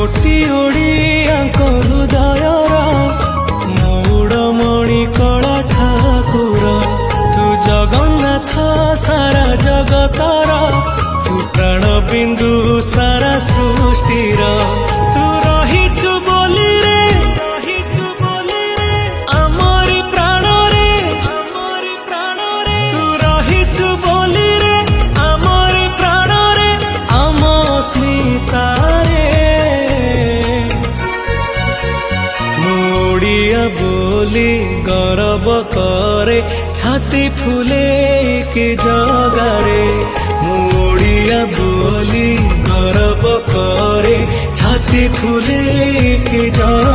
कोटी ओडियाଙ୍କ हृदयर मौड़मणि कला ठाकुर तू जगन्नाथ सारा जगतर तू प्राण बिंदु सारा सृष्टिर तू रहिचु बोली रे आमरी प्राण रे तू रहिचु बोली रे आमरी प्राण रे आम स्मिता बोली गौरव करे छाती फूले के जगारे मुड़िया बोली गौरव करे छाती फूले के जगारे।